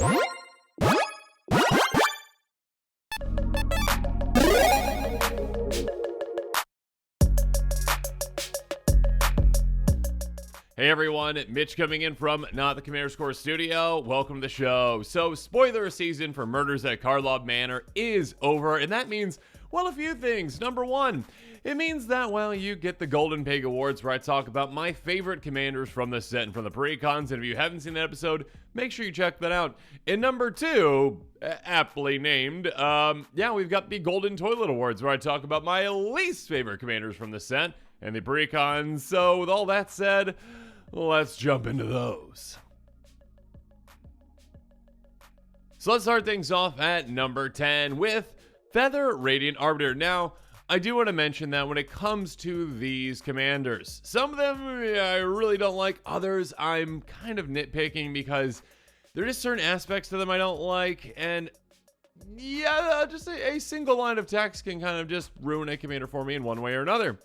Hey everyone, Mitch coming in from Not the Commander Score Studio. Welcome to the show. So, spoiler season for Murders at Karlov Manor is over, and that means, well, a few things. Number one, it means that, well, you get the Golden Pig Awards where I talk about my favorite commanders from the set and from the precons, and if you haven't seen that episode, make sure you check that out. And number two, aptly named, we've got the Golden Toilet Awards where I talk about my least favorite commanders from the set and the precons. So, with all that said, let's jump into those. So let's start things off at number 10 with Feather Radiant Arbiter. Now, I do want to mention that when it comes to these commanders, some of them I really don't like. Others I'm kind of nitpicking because there are just certain aspects to them I don't like. And yeah, just a single line of text can kind of just ruin a commander for me in one way or another.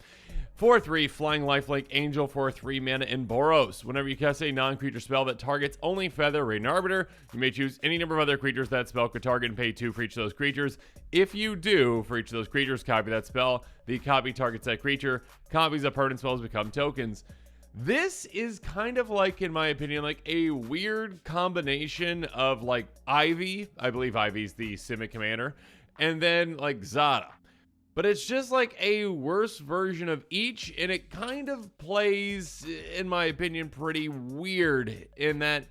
4/3 Flying Lifelink Angel for 3 mana in Boros. Whenever you cast a non-creature spell that targets only Feather Radiant Arbiter, you may choose any number of other creatures that spell could target and pay 2 for each of those creatures. If you do, for each of those creatures, copy that spell. The copy targets that creature. Copies of permanent spells become tokens. This is kind of like, in my opinion, like a weird combination of like Ivy. I believe Ivy's the Simic commander. And then like Zada. But it's just like a worse version of each, and it kind of plays, in my opinion, pretty weird in that,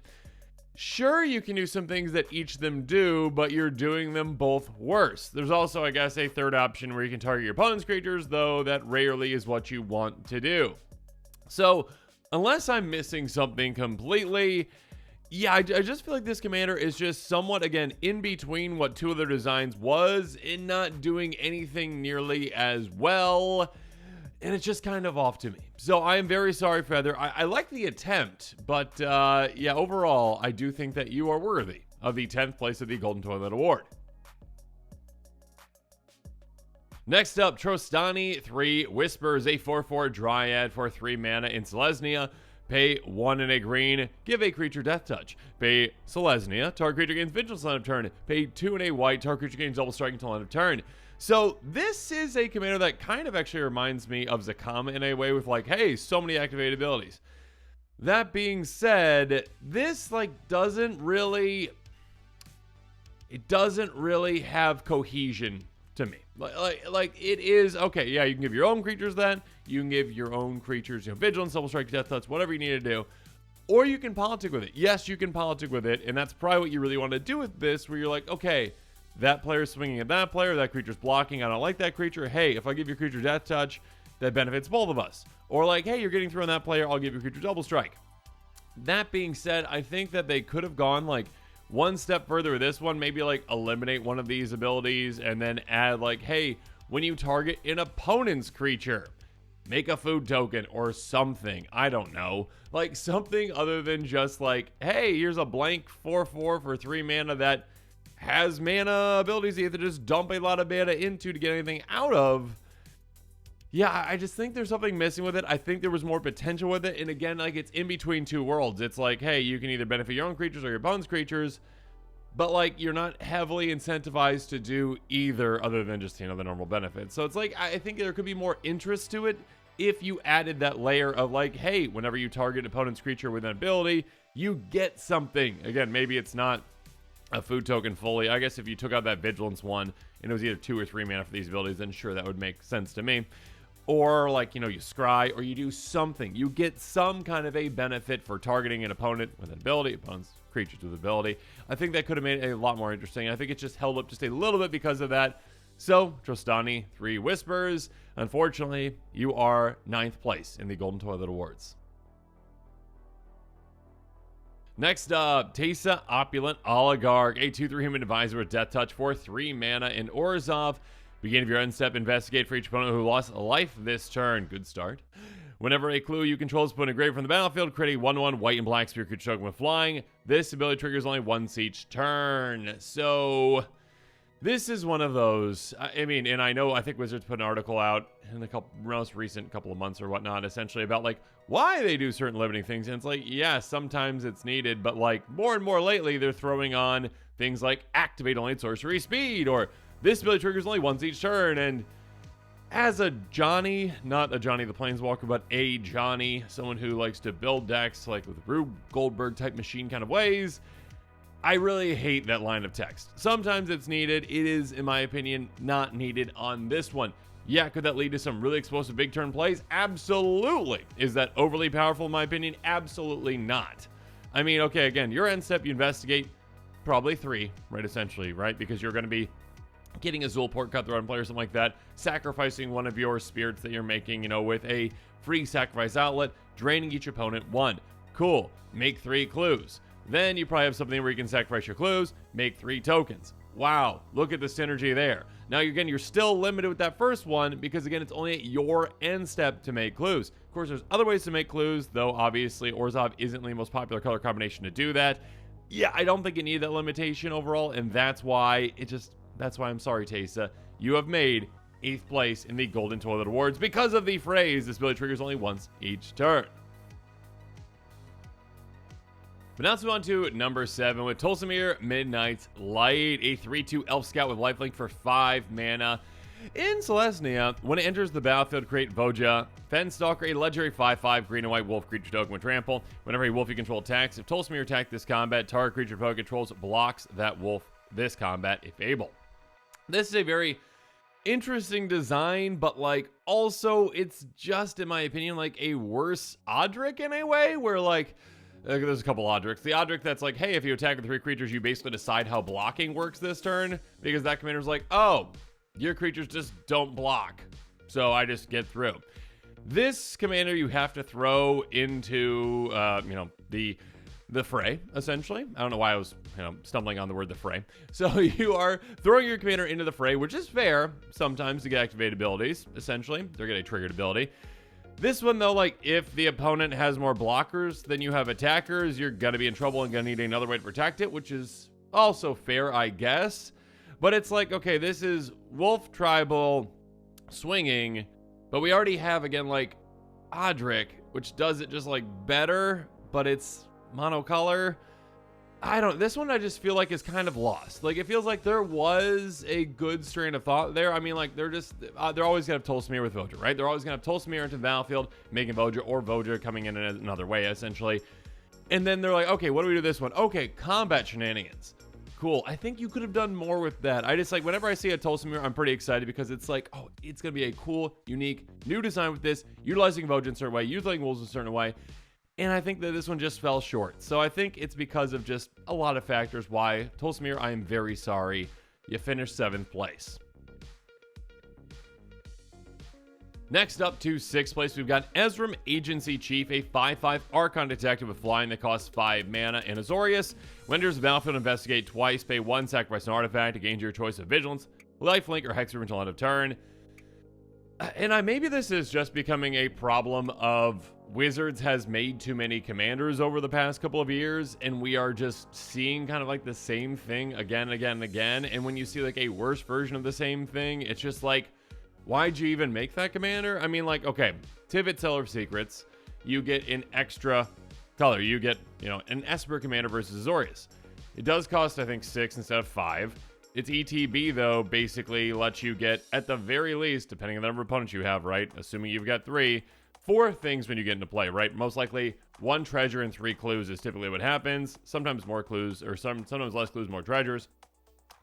sure, you can do some things that each of them do, but you're doing them both worse. There's also, I guess, a third option where you can target your opponent's creatures, though that rarely is what you want to do. So, unless I'm missing something completely, yeah, I just feel like this commander is just somewhat, again, in between what two other designs was and not doing anything nearly as well. And it's just kind of off to me. So I am very sorry, Feather. I like the attempt, but yeah, overall, I do think that you are worthy of the 10th place of the Golden Toilet Award. Next up, Trostani Whispers, a 4/4 Dryad for 3 mana in Selesnya. Pay 1 and a green, give a creature Death Touch. Pay Selesnya, target creature gains Vigilance until end of turn. Pay 2 and a white, target creature gains Double Strike until end of turn. So this is a commander that kind of actually reminds me of Zakama in a way with like, hey, so many activated abilities. That being said, this like doesn't really have cohesion to me. Like it is, okay, yeah, you can give your own creatures that. You can give your own creatures, Vigilance, Double Strike, Death Touch, whatever you need to do. Or you can politic with it. Yes, you can politic with it, and that's probably what you really want to do with this, where you're like, okay, that player's swinging at that player, that creature's blocking, I don't like that creature. Hey, if I give your creature Death Touch, that benefits both of us. Or like, hey, you're getting through on that player, I'll give your creature Double Strike. That being said, I think that they could have gone like one step further with this one, maybe like eliminate one of these abilities and then add like, hey, when you target an opponent's creature, make a food token or something. I don't know. Like something other than just like, hey, here's a blank 4/4 for 3 mana that has mana abilities you have to just dump a lot of mana into to get anything out of. Yeah, I just think there's something missing with it. I think there was more potential with it. And again, like it's in between two worlds. It's like, hey, you can either benefit your own creatures or your opponent's creatures, but like you're not heavily incentivized to do either other than just, the normal benefits. So it's like, I think there could be more interest to it if you added that layer of like, hey, whenever you target an opponent's creature with an ability, you get something. Again, maybe it's not a food token fully. I guess if you took out that Vigilance one and it was either 2 or 3 mana for these abilities, then sure, that would make sense to me. Or like, you scry, or you do something. You get some kind of a benefit for targeting an opponent with an ability, opponent's creatures with ability. I think that could have made it a lot more interesting. I think it's just held up just a little bit because of that. So, Trostani Whispers, unfortunately, you are 9th place in the Golden Toilet Awards. Next up, Tesa Opulent Oligarch, a 2/3 human advisor with Death Touch for 3 mana in Orzhov. Beginning of your end step, investigate for each opponent who lost a life this turn. Good start. Whenever a clue you control is put in a grave from the battlefield, create a 1/1 white and black spirit creature token with flying. This ability triggers only once each turn. So This is one of those, I mean, and I think Wizards put an article out in the most recent couple of months or whatnot, essentially about like why they do certain limiting things. And it's like, yeah, sometimes it's needed, but like more and more lately, they're throwing on things like activate only at sorcery speed, or this ability triggers only once each turn. And as a Johnny, not a Johnny the Planeswalker, but a Johnny, someone who likes to build decks like with Rube Goldberg type machine kind of ways, I really hate that line of text. Sometimes it's needed. It is, in my opinion, not needed on this one. Yeah, could that lead to some really explosive big turn plays? Absolutely. Is that overly powerful in my opinion? Absolutely not. I mean, okay, again, your end step, you investigate probably 3, right, essentially, right? Because you're going to be getting a Zulport Cutthroat on play or something like that, sacrificing one of your spirits that you're making, you know, with a free sacrifice outlet, draining each opponent 1. Cool. Make 3 clues. Then you probably have something where you can sacrifice your clues, make 3 tokens. Wow, look at the synergy there. Now, again, you're still limited with that first one because, again, it's only at your end step to make clues. Of course, there's other ways to make clues, though obviously Orzhov isn't the most popular color combination to do that. Yeah, I don't think it needed that limitation overall, and that's why I'm sorry, Tesa. You have made 8th place in the Golden Toilet Awards because of the phrase, this ability triggers only once each turn. But now let's move on to number 7 with Tolsimir Midnight's Light, a 3/2 Elf Scout with lifelink for 5 mana. In Celestia, when it enters the battlefield, create Voja, Fenstalker, a legendary 5/5 green and white wolf creature token with trample. Whenever a wolf you control attacks, if Tolsimir attacked this combat, target creature foe controls blocks that wolf this combat if able. This is a very interesting design, but like also it's just, in my opinion, like a worse Odric in a way, where like there's a couple Odrics. The Odric that's like, hey, if you attack with 3 creatures, you basically decide how blocking works this turn, because that commander's like, oh, your creatures just don't block, so I just get through. This commander you have to throw into, the fray, essentially. I don't know why I was, stumbling on the word the fray. So you are throwing your commander into the fray, which is fair sometimes to get activated abilities, essentially. They're getting a triggered ability. This one, though, like, if the opponent has more blockers than you have attackers, you're going to be in trouble and going to need another way to protect it, which is also fair, I guess. But it's like, okay, this is Wolf Tribal swinging, but we already have, again, like, Odric, which does it just, like, better, but it's monocolor. This one I just feel like is kind of lost. Like, it feels like there was a good strain of thought there. I mean, like, they're always going to have Tolsimir with Voja, right? They're always going to have Tolsimir into the battlefield, making Voja, or Voja coming in another way, essentially. And then they're like, okay, what do we do this one? Okay, combat shenanigans. Cool. I think you could have done more with that. I just, like, whenever I see a Tolsimir, I'm pretty excited because it's like, oh, it's going to be a cool, unique, new design with this, utilizing Voja in a certain way, utilizing wolves in a certain way. And I think that this one just fell short. So I think it's because of just a lot of factors why, Tolsimir, I am very sorry. You finished 7th place. Next up to 6th place, we've got Ezram, Agency Chief, a 5/5 Archon Detective with flying that costs 5 mana, and Azorius. When enters the battlefield, investigate twice, pay 1, sacrifice an artifact to gain your choice of Vigilance, Lifelink, or Hexproof until end of turn. And maybe this is just becoming a problem of Wizards has made too many commanders over the past couple of years, and we are just seeing kind of like the same thing again and again and again. And when you see like a worse version of the same thing, it's just like, why'd you even make that commander? I mean, like, okay, Tivit, Seller of Secrets, you get an extra color. You get, an Esper commander versus Azorius. It does cost, I think, 6 instead of 5. Its ETB, though, basically lets you get, at the very least, depending on the number of opponents you have, right? Assuming you've got 3, 4 things when you get into play, right? Most likely, 1 treasure and 3 clues is typically what happens. Sometimes more clues, or sometimes less clues, more treasures.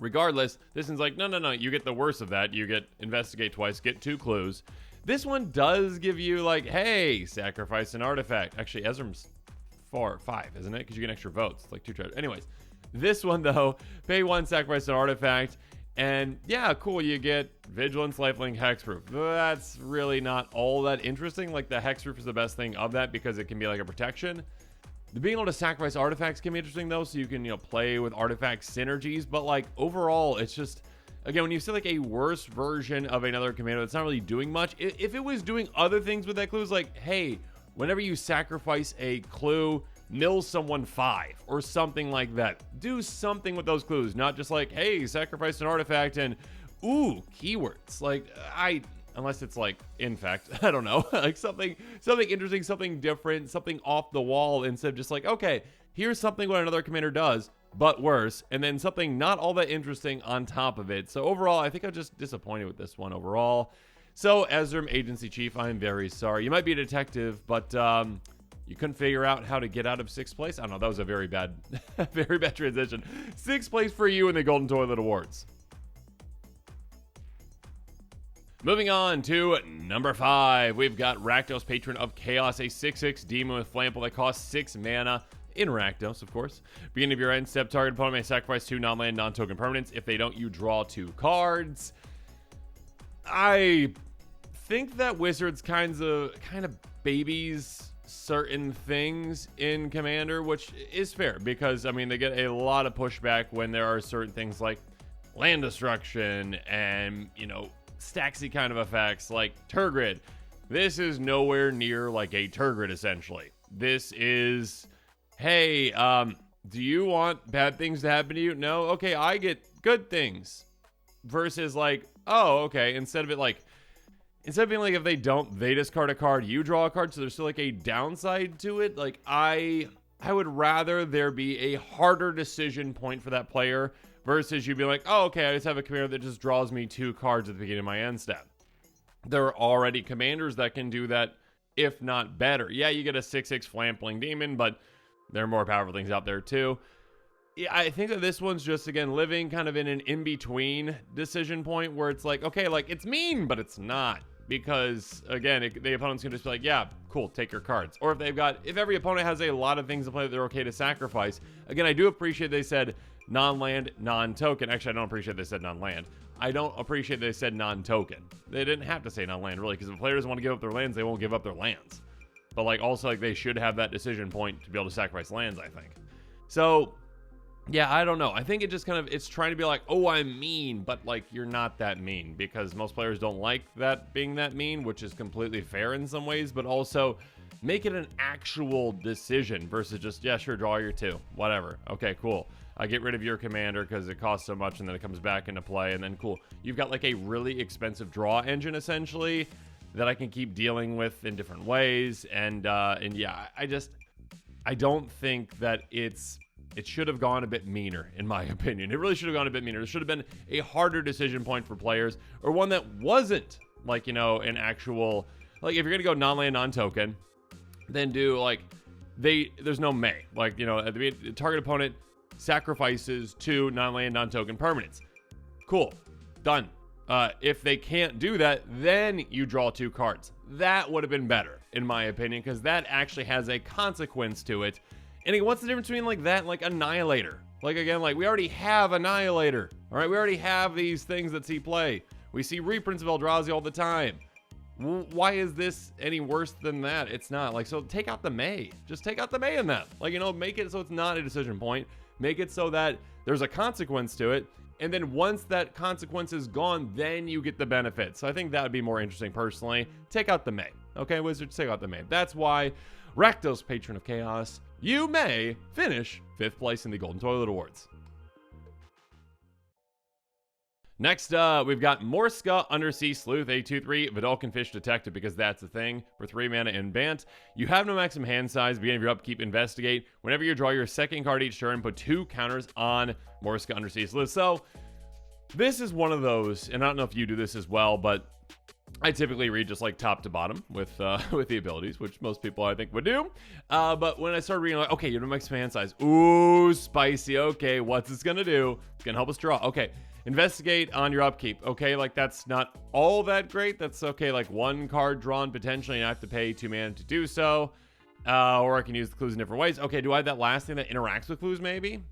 Regardless, this one's like, no, you get the worst of that. You get investigate twice, get 2 clues. This one does give you, like, hey, sacrifice an artifact. Actually, Ezram's 5, isn't it? Because you get extra votes, like 2 treasures. Anyways. This one, though, pay 1, sacrifice an artifact, and yeah, cool, you get Vigilance, Lifelink, Hexproof. That's really not all that interesting. Like, the Hexproof is the best thing of that because it can be like a protection. Being able to sacrifice artifacts can be interesting, though, so you can, play with artifact synergies, but, like, overall, it's just, again, when you see, like, a worse version of another commander that's not really doing much, if it was doing other things with that clue, it's like, hey, whenever you sacrifice a clue, mill someone 5 or something like that. Do something with those clues, not just like, hey, sacrifice an artifact and ooh, keywords. Like, unless it's like, in fact, I don't know, like something interesting, something different, something off the wall, instead of just like, okay, here's something what another commander does, but worse, and then something not all that interesting on top of it. So overall, I think I'm just disappointed with this one overall. So Ezam, Agency Chief, I'm very sorry. You might be a detective, but you couldn't figure out how to get out of 6th place? I don't know, that was a very bad, very bad transition. 6th place for you in the Golden Toilet Awards. Moving on to number 5, we've got Rakdos, Patron of Chaos, a 6/6 demon with Flample that costs 6 mana. In Rakdos, of course. Beginning of your end step, target opponent may sacrifice 2 non-land, non-token permanents. If they don't, you draw 2 cards. I think that Wizards kind of babies certain things in Commander, which is fair because, I mean, they get a lot of pushback when there are certain things like land destruction and, you know, Staxy kind of effects like Turgid. This is nowhere near like a Turgid, essentially. This is, hey, do you want bad things to happen to you? No? Okay, I get good things. Versus like, oh, okay, instead of being like, if they don't, they discard a card, you draw a card, so there's still like a downside to it. Like, I would rather there be a harder decision point for that player versus you be like, oh, okay, I just have a commander that just draws me 2 cards at the beginning of my end step. There are already commanders that can do that, if not better. Yeah, you get a 6/6 Flampling Demon, but there are more powerful things out there too. Yeah, I think that this one's just, again, living kind of in an in-between decision point where it's like, okay, like, it's mean, but it's not. Because, again, the opponent's going to just be like, yeah, cool, take your cards. Or if every opponent has a lot of things to play that they're okay to sacrifice. Again, I do appreciate they said non-land, non-token. Actually, I don't appreciate they said non-land. I don't appreciate they said non-token. They didn't have to say non-land, really, because if players want to give up their lands, they won't give up their lands. But, like, also, like, they should have that decision point to be able to sacrifice lands, I think. So, yeah, I don't know. I think it just kind of, it's trying to be like, oh, I'm mean, but, like, you're not that mean, because most players don't like that being that mean, which is completely fair in some ways, but also make it an actual decision versus just, yeah, sure, draw your 2, whatever. Okay, cool. I get rid of your commander because it costs so much, and then it comes back into play, and then cool. You've got, like, a really expensive draw engine, essentially, that I can keep dealing with in different ways, and yeah, I don't think that it should have gone a bit meaner, in my opinion. It really should have gone a bit meaner. There should have been a harder decision point for players, or one that wasn't, like, you know, an actual, like, if you're gonna go non-land, non-token, then do, like, there's no may. Like, you know, the target opponent sacrifices 2 non-land, non-token permanents. Cool. Done. If they can't do that, then you draw 2 cards. That would have been better, in my opinion, because that actually has a consequence to it. And again, what's the difference between like that and like Annihilator? Like, again, like, we already have Annihilator. All right, we already have these things that see play. We see reprints of Eldrazi all the time. Why is this any worse than that? It's not. Like, so take out the may. Just take out the may in that. Like, you know, make it so it's not a decision point. Make it so that there's a consequence to it. And then once that consequence is gone, then you get the benefit. So I think that would be more interesting personally. Take out the may. Okay, Wizards, take out the may. That's why Rakdos, Patron of Chaos, you may finish 5th place in the Golden Toilet Awards. Next up, we've got Morska, Undersea Sleuth, a 2/3 Vidalcan Fish Detective, because that's the thing. For 3 mana in Bant, you have no maximum hand size. Beginning of your upkeep, investigate. Whenever you draw your 2nd card each turn, put 2 counters on Morska, Undersea Sleuth. So, this is one of those, and I don't know if you do this as well, but I typically read just like top to bottom with the abilities, which most people I think would do. But when I started reading, like, okay, you have no maximum hand size. Ooh, spicy. Okay, what's this gonna do? It's gonna help us draw. Okay. Investigate on your upkeep. Okay, like, that's not all that great. That's okay, like 1 card drawn potentially, and I have to pay 2 mana to do so. Or I can use the clues in different ways. Okay, do I have that last thing that interacts with clues maybe?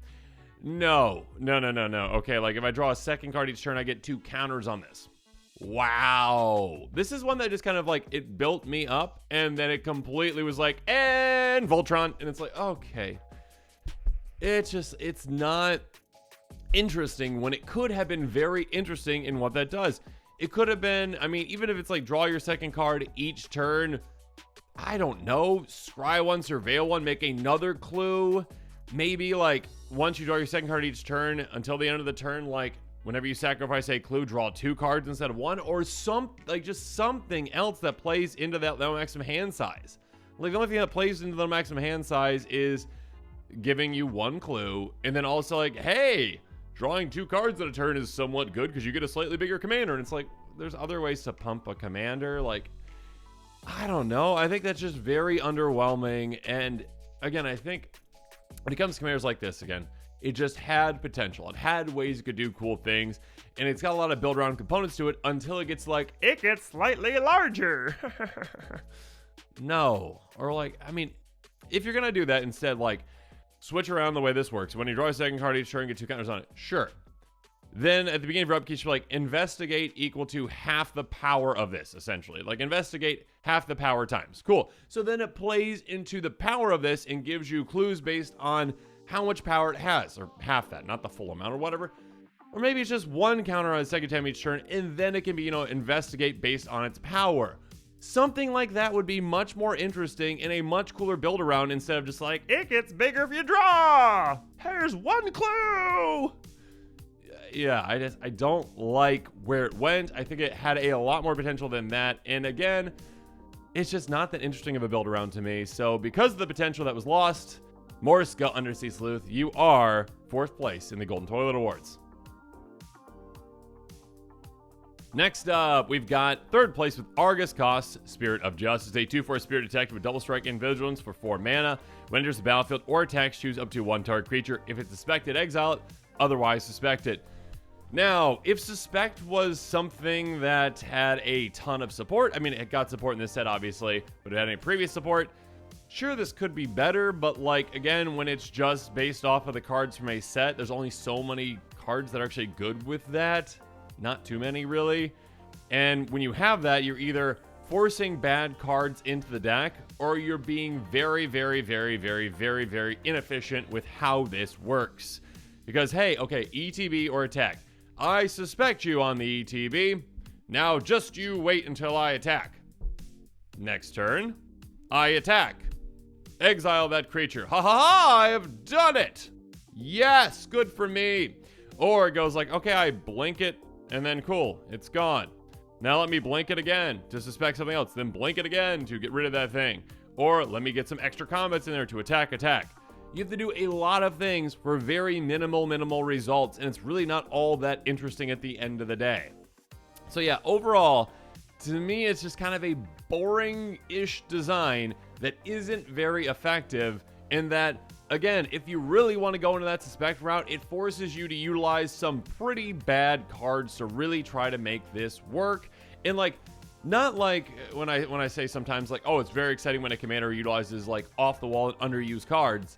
No. Okay, like, if I draw a 2nd card each turn, I get 2 counters on this. Wow. This is one that just kind of, like, it built me up, and then it completely was like, and Voltron, and it's like, okay. It's not interesting when it could have been very interesting in what that does. It could have been, I mean, even if it's like draw your 2nd card each turn, I don't know, scry one, surveil one, make another clue. Maybe like once you draw your second card each turn until the end of the turn, like whenever you sacrifice a clue, draw 2 cards instead of 1, or just something else that plays into that maximum hand size. Like the only thing that plays into the maximum hand size is giving you 1 clue, and then also like, hey, drawing 2 cards at a turn is somewhat good because you get a slightly bigger commander. And it's like, there's other ways to pump a commander. Like, I don't know. I think that's just very underwhelming. And again, I think when it comes to commanders like this, again, it just had potential. It had ways it could do cool things, and it's got a lot of build around components to it until it gets like, it gets slightly larger. No. Or like, I mean, if you're going to do that, instead, like, switch around the way this works. When you draw a second card each turn, get 2 counters on it. Sure. Then at the beginning of your upkeep, you're like, investigate equal to half the power of this, essentially. Like, investigate half the power times. Cool. So then it plays into the power of this and gives you clues based on how much power it has, or half that, not the full amount or whatever. Or maybe it's just 1 counter on the second time each turn, and then it can be, investigate based on its power. Something like that would be much more interesting and a much cooler build around instead of just like, it gets bigger if you draw. Here's 1 clue. Yeah, I don't like where it went. I think it had a lot more potential than that. And again, it's just not that interesting of a build around to me. So because of the potential that was lost, Morsa Undersea Sleuth, you are 4th place in the Golden Toilet Awards. Next up, we've got 3rd place with Argus Cost, Spirit of Justice. A 2/4 Spirit Detective with double strike and vigilance for 4 mana. When it enters the battlefield or attacks, choose up to 1 target creature. If it's suspected, exile it. Otherwise, suspect it. Now, if Suspect was something that had a ton of support, I mean, it got support in this set, obviously, but it had any previous support, sure, this could be better, but like, again, when it's just based off of the cards from a set, there's only so many cards that are actually good with that. Not too many, really. And when you have that, you're either forcing bad cards into the deck, or you're being very, very, very, very, very, very inefficient with how this works. Because, hey, okay, ETB or attack. I suspect you on the ETB. Now just you wait until I attack. Next turn, I attack. Exile that creature. Ha ha ha, I have done it. Yes, good for me. Or it goes like, okay, I blink it, and then cool, it's gone. Now let me blink it again to suspect something else, then blink it again to get rid of that thing. Or let me get some extra combats in there to attack. You have to do a lot of things for very minimal results, and it's really not all that interesting at the end of the day. So yeah, overall, to me, it's just kind of a boring-ish design that isn't very effective, and that, again, if you really want to go into that suspect route, it forces you to utilize some pretty bad cards to really try to make this work. And like, not like when I say sometimes like, oh, it's very exciting when a commander utilizes like off-the-wall and underused cards.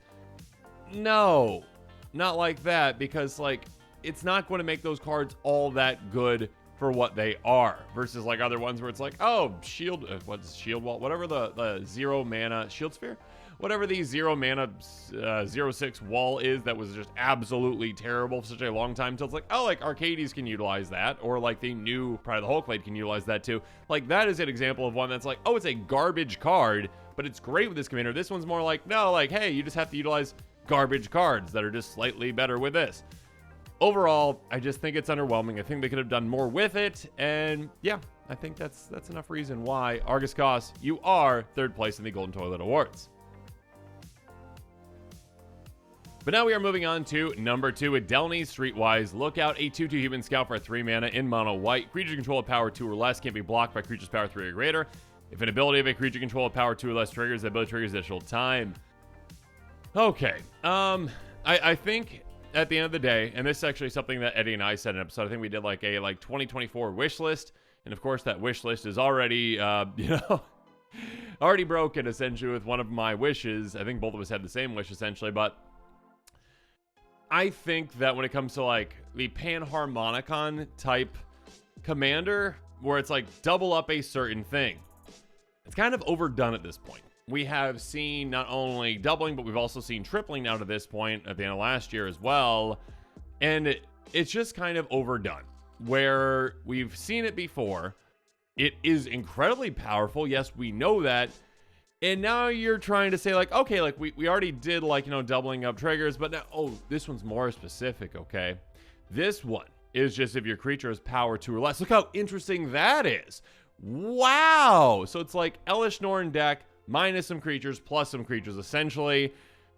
No, not like that, because like, it's not going to make those cards all that good for what they are, versus like other ones where it's like, oh, shield, what's shield wall, whatever the 0 mana shield sphere, whatever the 0 mana 0/6 wall is, that was just absolutely terrible for such a long time, until it's like, oh, like Arcades can utilize that, or like the new Pride of the Hulkblade can utilize that too. Like, that is an example of one that's like, oh, it's a garbage card, but it's great with this commander. This one's more like, no, like, hey, you just have to utilize garbage cards that are just slightly better with this. Overall, I just think it's underwhelming. I think they could have done more with it, and yeah, I think that's enough reason why Argus Cost, you are 3rd place in the Golden Toilet Awards. But now we are moving on to number 2 with Delny's Streetwise Lookout, a 2/2 human scout for 3 mana in mono white. Creature control of power 2 or less can't be blocked by creature's power 3 or greater. If an ability of a creature control of power 2 or less triggers, the ability triggers additional time. Okay, I think at the end of the day, and this is actually something that Eddie and I said in an episode, I think we did like a 2024 wish list, and of course that wish list is already, already broken essentially with one of my wishes. I think both of us had the same wish essentially, but I think that when it comes to like the Panharmonicon type commander, where it's like double up a certain thing, it's kind of overdone at this point. We have seen not only doubling, but we've also seen tripling now to this point at the end of last year as well. And it's just kind of overdone, where we've seen it before. It is incredibly powerful. Yes, we know that. And now you're trying to say like, okay, like we already did like, doubling up triggers, but now, oh, this one's more specific, okay? This one is just if your creature has power 2 or less. Look how interesting that is. Wow. So it's like Elish Norn deck minus some creatures plus some creatures essentially.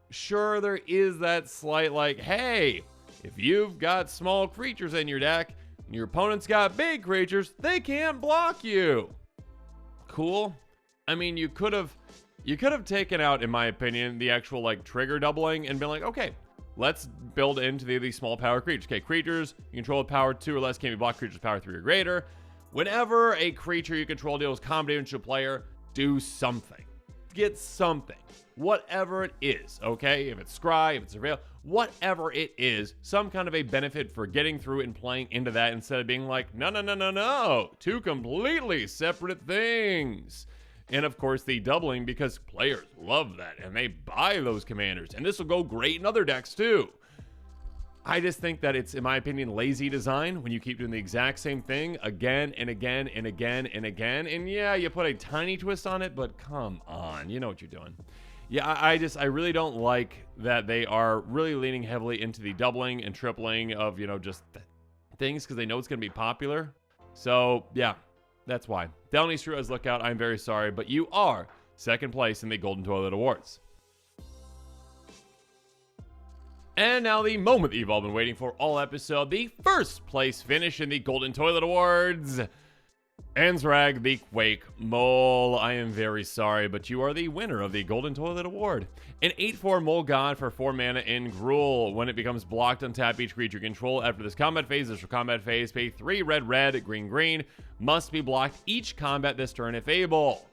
Sure, there is that slight like, hey, if you've got small creatures in your deck and your opponent's got big creatures, they can't block you. Cool. I mean, you could have taken out, in my opinion, the actual like trigger doubling and been like, okay, let's build into these small power creatures. Okay, creatures you control with power 2 or less can be blocked. Creatures power 3 or greater. Whenever a creature you control deals combat damage to a player, do something. Get something. Whatever it is, okay? If it's Scry, if it's Surveil, whatever it is, some kind of a benefit for getting through and playing into that instead of being like, no. 2 completely separate things. And of course, the doubling, because players love that and they buy those commanders. And this will go great in other decks too. I just think that it's, in my opinion, lazy design when you keep doing the exact same thing again and again and again and again. And yeah, you put a tiny twist on it, but come on, you know what you're doing. Yeah, I really don't like that they are really leaning heavily into the doubling and tripling of, just things because they know it's going to be popular. So yeah, that's why. Downey Streetwise Lookout, I'm very sorry, but you are second place in the Golden Toilet Awards. And now the moment that you've all been waiting for all episode, the first place finish in the Golden Toilet Awards. Ansrag, the Quake Mole. I am very sorry, but you are the winner of the Golden Toilet Award. An 8/4 Mole God for 4 mana in Gruul. When it becomes blocked, untap each creature you control. After this combat phase, pay 3 red, green. Must be blocked each combat this turn if able.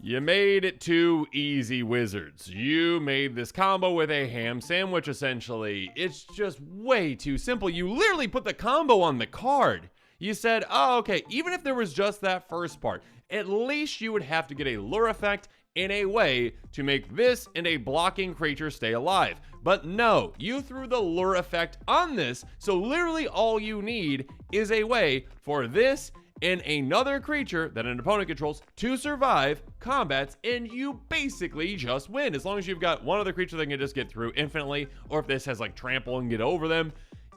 You made it too easy, Wizards. You made this combo with a ham sandwich, essentially. It's just way too simple. You literally put the combo on the card. You said, oh, okay, even if there was just that first part, at least you would have to get a lure effect in a way to make this and a blocking creature stay alive. But no, you threw the lure effect on this, so literally all you need is a way for this and another creature that an opponent controls to survive combats, and you basically just win. As long as you've got one other creature that can just get through infinitely, or if this has like trample and get over them.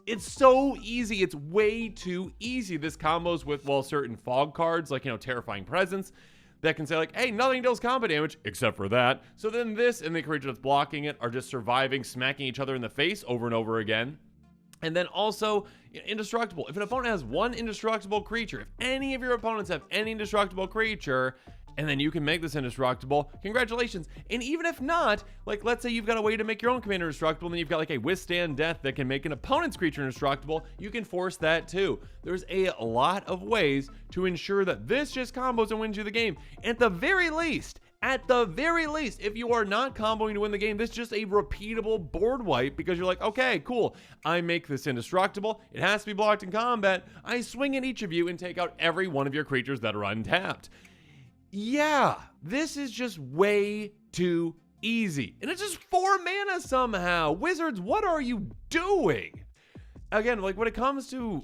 It's so easy. It's way too easy. This combos with, well, certain fog cards, like, Terrifying Presence, that can say like, hey, nothing deals combat damage except for that. So then this and the creature that's blocking it are just surviving, smacking each other in the face over and over again. And then also, indestructible. If an opponent has one indestructible creature, if any of your opponents have any indestructible creature, and then you can make this indestructible, congratulations. And even if not, like, let's say you've got a way to make your own commander indestructible, and then you've got like a withstand death that can make an opponent's creature indestructible, you can force that too. There's a lot of ways to ensure that this just combos and wins you the game. At the very least, if you are not comboing to win the game, this is just a repeatable board wipe because you're like, okay, cool. I make this indestructible. It has to be blocked in combat. I swing at each of you and take out every one of your creatures that are untapped. Yeah, this is just way too easy. And it's just 4 mana somehow. Wizards, what are you doing? Again, like when it comes to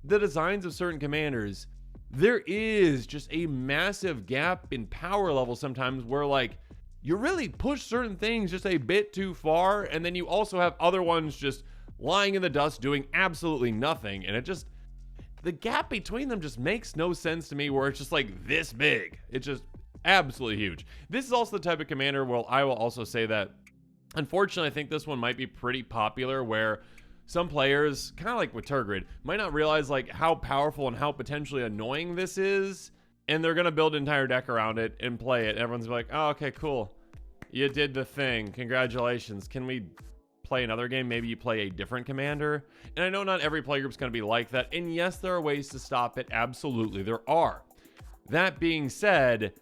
the designs of certain commanders, there is just a massive gap in power level sometimes where like you really push certain things just a bit too far, and then you also have other ones just lying in the dust doing absolutely nothing, and it just, the gap between them just makes no sense to me where it's just like this big. It's just absolutely huge. This is also the type of commander where I will also say that, unfortunately, I think this one might be pretty popular where some players, kind of like with Tergrid, might not realize like how powerful and how potentially annoying this is, and they're going to build an entire deck around it and play it. Everyone's like, oh, okay, cool. You did the thing. Congratulations. Can we play another game? Maybe you play a different commander. And I know not every playgroup's going to be like that. And yes, there are ways to stop it. Absolutely, there are. That being said,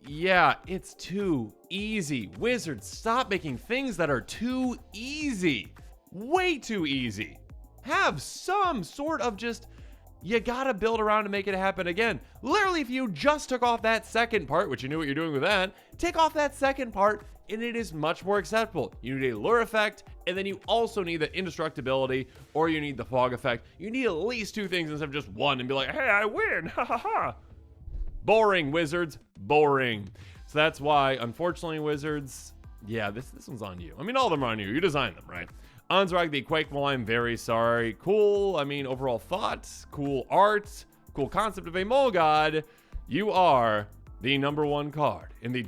yeah, it's too easy. Wizards, stop making things that are too easy. Way too easy. Have some sort of just, you gotta build around to make it happen again. Literally, if you just took off that second part, which you knew what you're doing with that, take off that second part, and it is much more acceptable. You need a lure effect, and then you also need the indestructibility, or you need the fog effect. You need at least 2 things instead of just one, and be like, hey, I win, ha ha ha. Boring, Wizards, boring. So that's why, unfortunately, Wizards, yeah, this one's on you. I mean, all of them are on you. You designed them, right? Anzrak, the Quake Mole, I'm very sorry. Cool, I mean, overall thoughts, cool art, cool concept of a mole god. You are the #1 card in the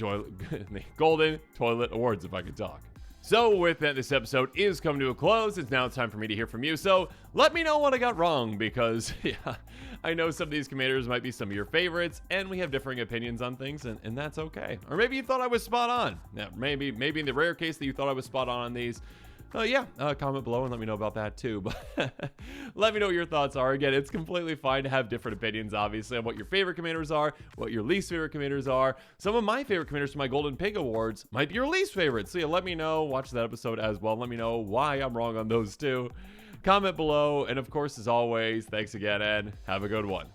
Golden Toilet Awards, if I could talk. So with that, this episode is coming to a close. It's now time for me to hear from you. So let me know what I got wrong, because yeah, I know some of these commanders might be some of your favorites, and we have differing opinions on things, and that's okay. Or maybe you thought I was spot on. Yeah, maybe in the rare case that you thought I was spot on these. Comment below and let me know about that too. But let me know what your thoughts are. Again, it's completely fine to have different opinions, obviously, on what your favorite commanders are, what your least favorite commanders are. Some of my favorite commanders from my Golden Pig Awards might be your least favorite. So yeah, let me know. Watch that episode as well. Let me know why I'm wrong on those too. Comment below. And of course, as always, thanks again and have a good one.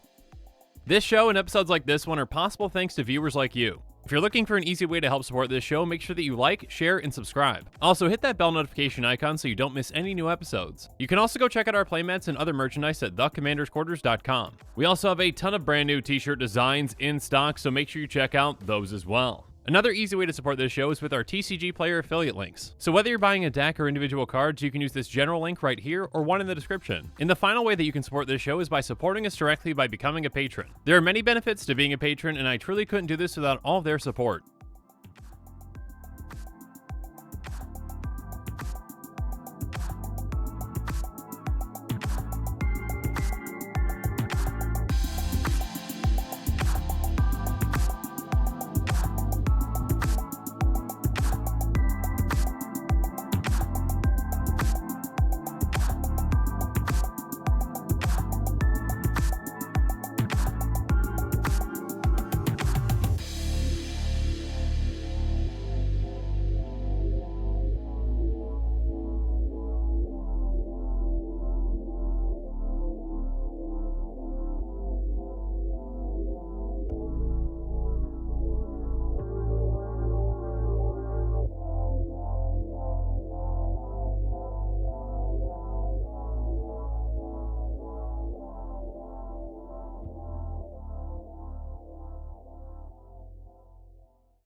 This show and episodes like this one are possible thanks to viewers like you. If you're looking for an easy way to help support this show, make sure that you like, share, and subscribe. Also, hit that bell notification icon so you don't miss any new episodes. You can also go check out our playmats and other merchandise at thecommandersquarters.com. We also have a ton of brand new t-shirt designs in stock, so make sure you check out those as well. Another easy way to support this show is with our TCG Player affiliate links. So whether you're buying a deck or individual cards, you can use this general link right here or one in the description. And the final way that you can support this show is by supporting us directly by becoming a patron. There are many benefits to being a patron, and I truly couldn't do this without all of their support.